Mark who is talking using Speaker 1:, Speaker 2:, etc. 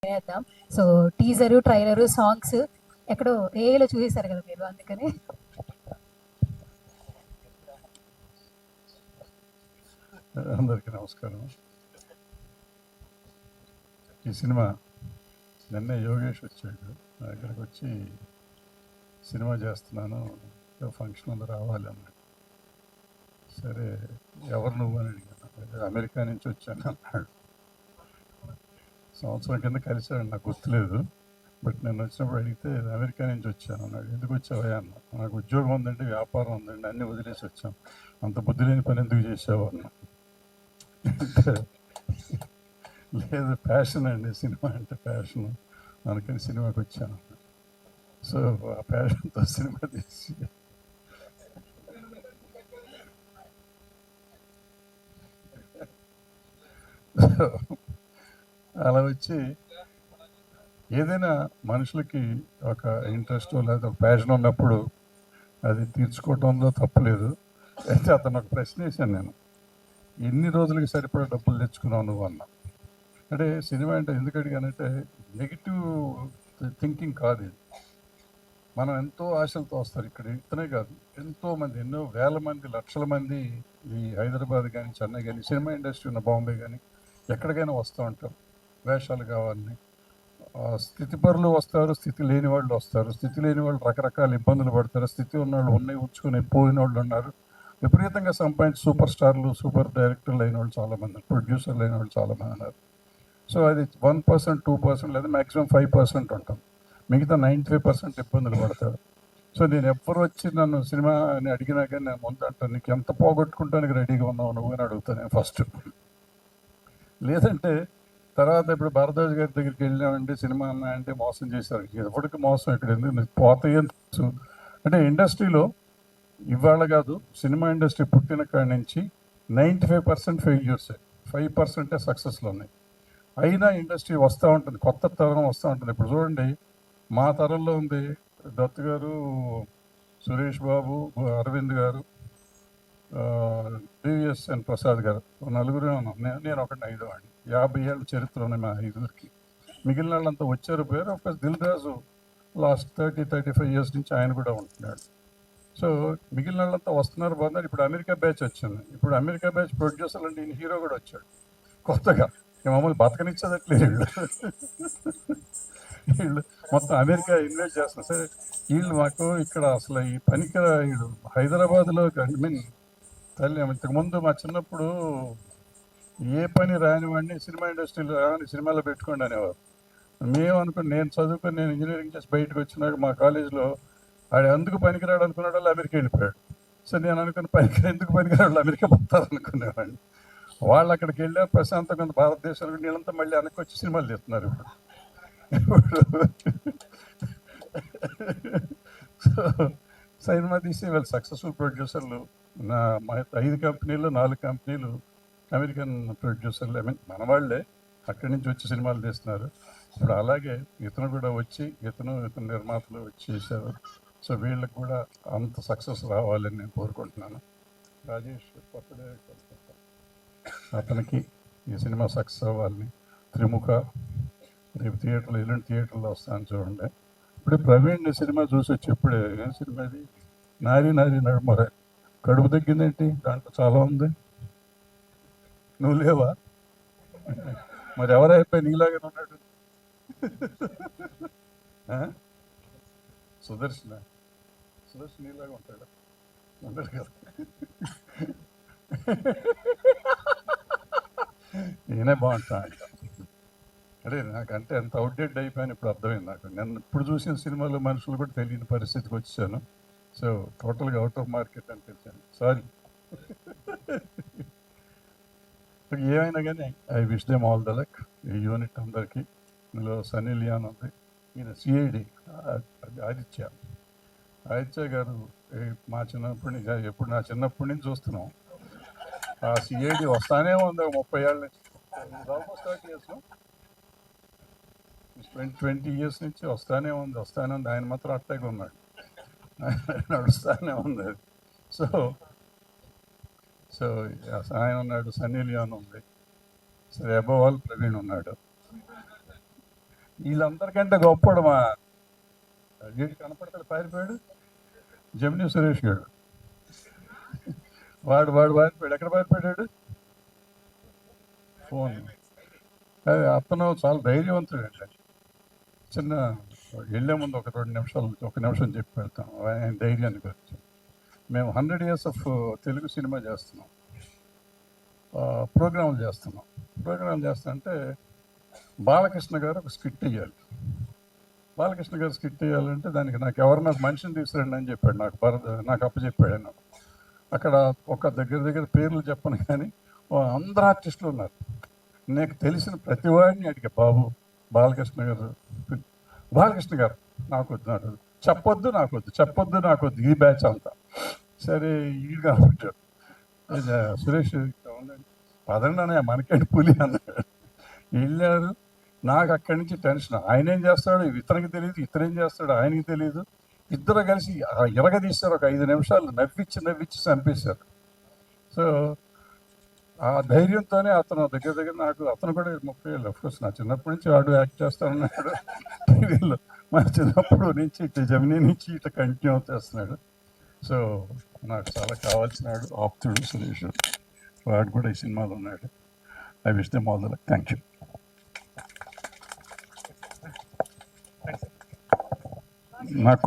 Speaker 1: వినేద్దాం. So teaser, trailer, songs ఎక్కడో ఏలో చూసేశారు కదా మీరు, అందుకని.
Speaker 2: అందరికీ నమస్కారం. ఈ సినిమా నిన్నే యోగేష్ వచ్చాడు నా దగ్గరకు వచ్చి, సినిమా చేస్తున్నాను, ఫంక్షన్ ఉంది రావాలి అన్నాడు. సరే ఎవరు నువ్వు అని అడిగాను. అమెరికా నుంచి వచ్చాను అన్నాడు. సంవత్సరం కింద కలిసాడు, నాకు గుర్తులేదు. బట్ నేను వచ్చినప్పుడు అడిగితే అమెరికా నుంచి వచ్చాను అన్నాడు. ఎందుకు వచ్చావా అన్న. నాకు ఉద్యోగం ఉందండి, వ్యాపారం ఉందండి, అన్నీ వదిలేసి వచ్చాం. అంత బుద్ధి లేని పని ఎందుకు చేసావు అన్నా. లేదు ప్యాషన్ అండి, సినిమా అంటే ప్యాషన్, అందుకని సినిమాకి వచ్చాను. సో ఆ ప్యాషన్తో సినిమా తీసి అలా వచ్చి ఏదైనా మనుషులకి ఒక ఇంట్రెస్ట్ లేదా ఒక ప్యాషన్ ఉన్నప్పుడు అది తీర్చుకోవడంలో తప్పలేదు. అయితే అతను ఒక ప్రశ్న వేశాను నేను, ఎన్ని రోజులకి సరిపడా డబ్బులు తెచ్చుకున్నావు నువ్వు అన్నా. అంటే సినిమా అంటే ఎందుకు అడిగానంటే నెగిటివ్ థింకింగ్ కాదు ఇది. మనం ఎంతో ఆశలతో వస్తారు ఇక్కడ, ఇతనే కాదు ఎంతోమంది, ఎన్నో వేల మంది, లక్షల మంది ఈ హైదరాబాద్ కానీ, చెన్నై కానీ, సినిమా ఇండస్ట్రీ ఉన్న బాంబే కానీ ఎక్కడికైనా వస్తూ ఉంటారు వేషాలు కావాలని. స్థితిపరులు వస్తారు, స్థితి లేని వాళ్ళు వస్తారు. స్థితి లేని వాళ్ళు రకరకాల ఇబ్బందులు పడతారు. స్థితి ఉన్న వాళ్ళు ఉన్నాయి ఉంచుకొని పోయిన వాళ్ళు ఉన్నారు. విపరీతంగా సంపాదించి సూపర్ స్టార్లు, సూపర్ డైరెక్టర్లు అయిన వాళ్ళు చాలామంది, ప్రొడ్యూసర్లు అయిన వాళ్ళు చాలామంది ఉన్నారు. సో అది 1%, 2% లేదా మ్యాక్సిమం 5% ఉంటాం. మిగతా 95% ఇబ్బందులు పడతారు. సో నేను ఎవ్వరు వచ్చి నన్ను సినిమా అని అడిగినా కానీ నేను ముందంటాను, నీకు ఎంత పోగొట్టుకుంటానికి రెడీగా ఉన్నావు నువ్వు అని అడుగుతాను నేను ఫస్ట్. లేదంటే తర్వాత ఇప్పుడు భారద్వాజ్ గారి దగ్గరికి వెళ్ళామంటే సినిమా అన్నా అంటే మోసం చేశారు. ఎవరికి మోసం ఇక్కడ ఎందుకు పోతాయి అంటే ఇండస్ట్రీలో ఇవాళ కాదు, సినిమా ఇండస్ట్రీ పుట్టిన కాడి నుంచి 95% ఫెయిల్యూర్సే, 5% సక్సెస్లు ఉన్నాయి. అయినా ఇండస్ట్రీ వస్తూ ఉంటుంది, కొత్త తరం వస్తూ ఉంటుంది. ఇప్పుడు చూడండి, మా తరంలో ఉంది దత్ గారు, సురేష్ బాబు, అరవింద్ గారు, డివిఎస్ఎన్ ప్రసాద్ గారు, నలుగురే ఉన్నాం. నేను ఒకటి 5వ వాడిని. 50 ఏళ్ళ చరిత్ర ఉన్నాయి మా 5గురికి. మిగిలిన వాళ్ళంతా వచ్చారు పేరు. ఒక దిల్ రాజు లాస్ట్ 30-35 ఇయర్స్ నుంచి ఆయన కూడా ఉంటున్నాడు. సో మిగిలిన వాళ్ళంతా వస్తున్నారు, బాగున్నారు. ఇప్పుడు అమెరికా బ్యాచ్ వచ్చింది. ఇప్పుడు అమెరికా బ్యాచ్ ప్రొడ్యూసర్ అంటే ఈయన హీరో కూడా వచ్చాడు కొత్తగా. మమ్మల్ని బతకనిచ్చేదట్లేదు వీళ్ళు మొత్తం అమెరికా ఇన్వెస్ట్ చేస్తున్నారు. సరే వీళ్ళు మాకు ఇక్కడ అసలు ఈ పనికి వీళ్ళు హైదరాబాద్లో తల్లి ఇంతకుముందు మా చిన్నప్పుడు ఏ పని రానివాడిని సినిమా ఇండస్ట్రీలో రాని సినిమాలో పెట్టుకోండి అనేవారు. మేము అనుకుని, నేను చదువుకొని నేను ఇంజనీరింగ్ చేసి బయటకు వచ్చినాక మా కాలేజీలో ఆడు ఎందుకు పనికిరాడు అనుకున్నాడు, వాళ్ళు అమెరికా వెళ్ళిపోయాడు. సో నేను అనుకున్న ఎందుకు పనికిరాడు అమెరికా పోతారు అనుకునేవాడిని. వాళ్ళు అక్కడికి వెళ్ళారు ప్రశాంతంగా భారతదేశంలో, నీళ్ళంతా మళ్ళీ వెనక్కి వచ్చి సినిమాలు తీస్తున్నారు ఇప్పుడు. సో సినిమా తీసి వాళ్ళు సక్సెస్ఫుల్ ప్రొడ్యూసర్లు. మా 5 కంపెనీలు 4 కంపెనీలు అమెరికన్ ప్రొడ్యూసర్లు, మన వాళ్ళే అక్కడి నుంచి వచ్చి సినిమాలు తీస్తున్నారు. ఇప్పుడు అలాగే ఇతను కూడా వచ్చి ఇతను నిర్మాతలు వచ్చి చేశారు. సో వీళ్ళకి కూడా అంత సక్సెస్ రావాలని నేను కోరుకుంటున్నాను. రాజేష్ కొత్త డైరెక్టర్, అతనికి ఈ సినిమా సక్సెస్ అవ్వాలని. త్రిముఖ రేపు థియేటర్లో, ఎల్లుండి థియేటర్లో వస్తాను చూడండి. ఇప్పుడు ప్రవీణ్ సినిమా చూసి వచ్చి ఇప్పుడే, ఏం సినిమా అది, నారి నారి నడుమరే, కడుపు తగ్గిందేంటి, దాంట్లో చాలా ఉంది. నువ్వు లేవా? మరి ఎవరైపోయి నీలాగే ఉన్నాడు? సుదర్శన నీలాగా ఉంటాడు, ఉంటాడు కదా. ఈయనే బాగుంటాడు. అదే నాకంటే ఎంత అవుట్డేట్ అయిపోయాను ఇప్పుడు అర్థమైంది నాకు. నేను ఇప్పుడు చూసిన సినిమాలో మనుషులు కూడా తెలియని పరిస్థితికి వచ్చాను. సో టోటల్గా అవుట్ ఆఫ్ మార్కెట్ అని తెలిసాను. సారీ. ఏమైనా కానీ I wish them all the luck. ఈ యూనిట్ అందరికీ. ఇందులో సన్నీ లియాన్ ఉంది, ఈయన సిఐడి ఆదిత్య గారు మా చిన్నప్పటి నుంచి, ఎప్పుడు నా చిన్నప్పటి నుంచి చూస్తున్నాం. ఆ సిఐడి వస్తానే ఉంది 30 ఏళ్ళ నుంచి, ఆల్మోస్ట్ 30 ఇయర్స్, 20 ఇయర్స్ నుంచి వస్తానే ఉంది. ఆయన మాత్రం అట్టాగే ఉన్నాడు, నడుస్తానే ఉంది. సో ఆయన ఉన్నాడు, సన్నీ లియోన్ ఉంది, సరే అబవ్ ఆల్ ప్రవీణ్ ఉన్నాడు. వీళ్ళందరికంటే గొప్పడు మా వీడు కనపడతాడు, పారిపోయాడు జమినీ సురేష్ గారు. వాడు పారిపోయాడు. ఎక్కడ పారిపోయాడు? ఫోన్. అదే అతను చాలా ధైర్యవంతుడు అండి. చిన్న వెళ్ళే ముందు ఒక 2 నిమిషాలు, 1 నిమిషం చెప్పి వెళ్తాం ఆయన ధైర్యాన్ని గురించి. మేము 100 years ఆఫ్ తెలుగు సినిమా చేస్తున్నాం, ప్రోగ్రాంలు చేస్తుంటే బాలకృష్ణ గారు ఒక స్కిట్ వేయాలి. బాలకృష్ణ గారు స్కిట్ వేయాలంటే దానికి నాకు మనిషిని తీసుకురండి అని చెప్పాడు. నాకు అప్పచెప్పాడు ఆయన. అక్కడ ఒక దగ్గర పేర్లు చెప్పను కానీ అందరు ఆర్టిస్టులు ఉన్నారు. నాకు తెలిసిన ప్రతి వాడిని అడిగా, బాబు బాలకృష్ణ గారు నాకు వద్దు, చెప్పొద్దు నాకొద్దు ఈ బ్యాచ్ అంతా. సరే ఈడు కాబట్టి సురేష్ పదండి అనే మనకేంటి పులి అన్నాడు. వెళ్ళారు. నాకు అక్కడి నుంచి టెన్షన్. ఆయన ఏం చేస్తాడు ఇతనికి తెలియదు, ఇతరేం చేస్తాడు ఆయనకి తెలియదు. ఇద్దరు కలిసి ఎరగదీశారు. ఒక 5 నిమిషాలు నవ్విచ్చి చంపేశారు. సో ఆ ధైర్యంతోనే అతను దగ్గర నాకు, అతను కూడా 30 ఏళ్ళు. అఫ్కోర్స్ నా చిన్నప్పటి నుంచి వాడు యాక్ట్ చేస్తా ఉన్నాడు టీవీలో. మన చిన్నప్పుడు నుంచి ఇటు జమినీ నుంచి ఇటు కంటిన్యూ చేస్తున్నాడు. సో నాకు చాలా కావాల్సినాడు ఆప్తుడు సురేష్. వాడు కూడా ఈ సినిమాలో ఉన్నాడు. I wish them all the luck. Thank you. నాకు